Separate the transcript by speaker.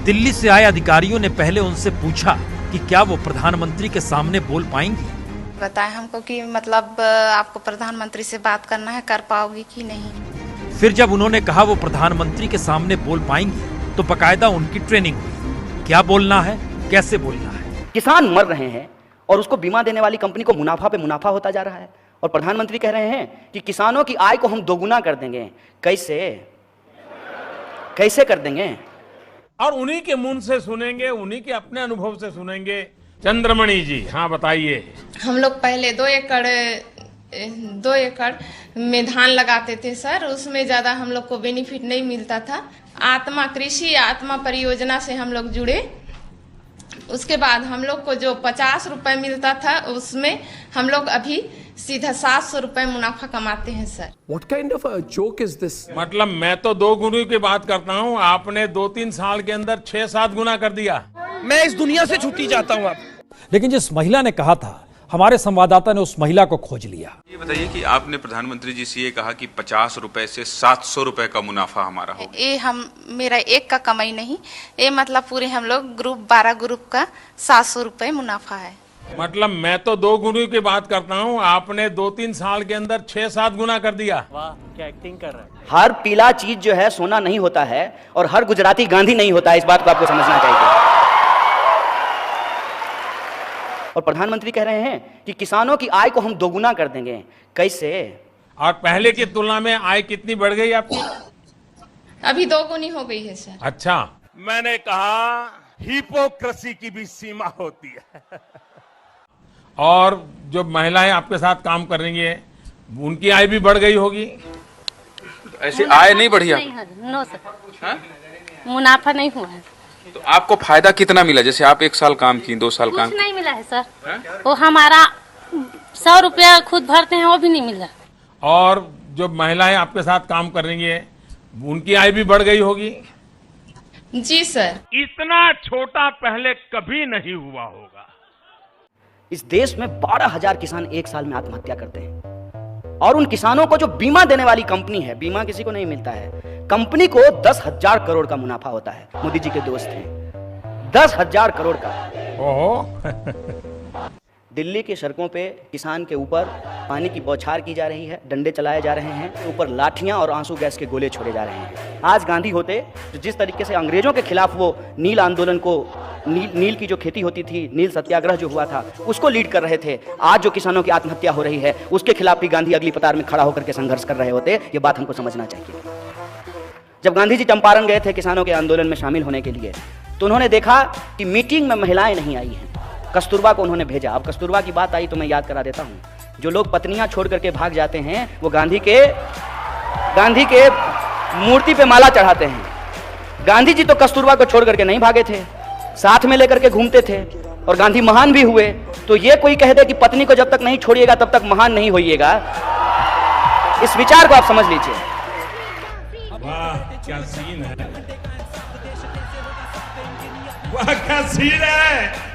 Speaker 1: दिल्ली से आए अधिकारियों ने पहले उनसे पूछा कि क्या वो प्रधानमंत्री के सामने बोल पाएंगी।
Speaker 2: बताएं हमको कि मतलब आपको प्रधानमंत्री से बात करना है, कर पाओगी कि नहीं।
Speaker 1: फिर जब उन्होंने कहा वो प्रधानमंत्री के सामने बोल पाएंगी तो बकायदा उनकी ट्रेनिंग हुई, क्या बोलना है, कैसे बोलना है।
Speaker 3: किसान मर रहे हैं और उसको बीमा देने वाली कंपनी को मुनाफा पे मुनाफा होता जा रहा है, और प्रधानमंत्री कह रहे हैं कि किसानों की आय को हम दोगुना कर देंगे। कैसे कर देंगे?
Speaker 4: और उन्हीं के मुंह से सुनेंगे, उन्हीं के अपने अनुभव से सुनेंगे। चंद्रमणि जी, हाँ बताइए।
Speaker 2: हम लोग पहले 2 एकड़ में धान लगाते थे सर, उसमें ज्यादा हम लोग को बेनिफिट नहीं मिलता था। कृषि आत्मा परियोजना से हम लोग जुड़े, उसके बाद हम लोग को जो 50 रुपए मिलता था उसमें हम लोग अभी सीधा 700 रुपए मुनाफा कमाते हैं sir.
Speaker 5: What kind of a joke is this?
Speaker 4: मतलब मैं तो 2 गुना की बात करता हूँ, आपने 2-3 साल के अंदर 6-7 गुना कर दिया।
Speaker 5: मैं इस दुनिया से छुट्टी चाहता हूँ। आप
Speaker 1: लेकिन जिस महिला ने कहा था, हमारे संवाददाता ने उस महिला को खोज लिया।
Speaker 6: ये बताइए कि आपने प्रधानमंत्री जी से ये कहा कि 50 रुपए से 700 रुपए का मुनाफा हमारा होगा।
Speaker 2: ये मेरा एक का कमाई नहीं, ये मतलब पूरे हम लोग 12 ग्रुप का 700 रुपए मुनाफा है।
Speaker 4: मतलब मैं तो 2 गुना की बात करता हूँ, आपने 2-3 साल के अंदर 6-7 गुना कर दिया।
Speaker 3: वाह, क्या एक्टिंग कर रहा है। हर पीला चीज जो है सोना नहीं होता है, और हर गुजराती गांधी नहीं होता है, इस बात को आपको समझना चाहिए। और प्रधानमंत्री कह रहे हैं कि किसानों की आय को हम दोगुना कर देंगे। कैसे?
Speaker 4: और पहले की तुलना में आय कितनी बढ़ गई आपकी?
Speaker 2: अभी 2 गुनी हो गई है सर।
Speaker 4: अच्छा,
Speaker 7: मैंने कहा हिपोक्रेसी की भी सीमा होती है।
Speaker 4: और जो महिलाएं आपके साथ काम कर रही हैं, उनकी आय भी बढ़ गई होगी।
Speaker 6: ऐसी आय नहीं बढ़ी आप?
Speaker 8: नो सर, मुनाफा नहीं हुआ है।
Speaker 6: तो आपको फायदा कितना मिला? जैसे आप 1 साल काम की, 2 साल काम
Speaker 8: कुछ नहीं मिला है सर। वो हमारा 100 रुपया खुद भरते हैं, वो भी नहीं मिला।
Speaker 4: और जो महिलाएं आपके साथ काम कर रही हैं, उनकी आय भी बढ़ गई होगी।
Speaker 2: जी सर।
Speaker 7: इतना छोटा पहले कभी नहीं हुआ होगा।
Speaker 3: इस देश में 12,000 किसान एक साल में आत्महत्या करते हैं, और उन किसानों को जो बीमा देने वाली कंपनी है, बीमा किसी को नहीं मिलता है, कंपनी को 10,000 करोड़ का मुनाफा होता है। मोदी जी के दोस्त हैं, 10,000 करोड़ का।
Speaker 4: ओहो।
Speaker 3: दिल्ली की सड़कों पे किसान के ऊपर पानी की बौछार की जा रही है, डंडे चलाए जा रहे हैं, ऊपर लाठियां और आंसू गैस के गोले छोड़े जा रहे हैं। आज गांधी होते जो जिस तरीके से अंग्रेजों के खिलाफ वो नील आंदोलन को, नील की जो खेती होती थी, नील सत्याग्रह जो हुआ था, उसको लीड कर रहे थे, आज जो किसानों की आत्महत्या हो रही है उसके खिलाफ भी गांधी अगली कतार में खड़ा होकर के संघर्ष कर रहे होते। ये बात हमको समझना चाहिए। जब गांधी जी चंपारण गए थे किसानों के आंदोलन में शामिल होने के लिए, तो उन्होंने देखा कि मीटिंग में महिलाएं नहीं आई हैं, कस्तूरबा को उन्होंने भेजा। अब कस्तूरबा की बात आई तो मैं याद करा देता हूं। जो लोग पत्नियां छोड़ करके भाग जाते हैं वो गांधी के मूर्ति पे माला चढ़ाते हैं। गांधी जी तो कस्तूरबा को छोड़ करके नहीं भागे थे, साथ में लेकर के घूमते थे, और गांधी महान भी हुए। तो ये कोई कह दे कि पत्नी को जब तक नहीं छोड़िएगा तब तक महान नहीं होइएगा, इस विचार को आप समझ लीजिए।
Speaker 4: वाह क्या सीन है, वाह क्या सीन है।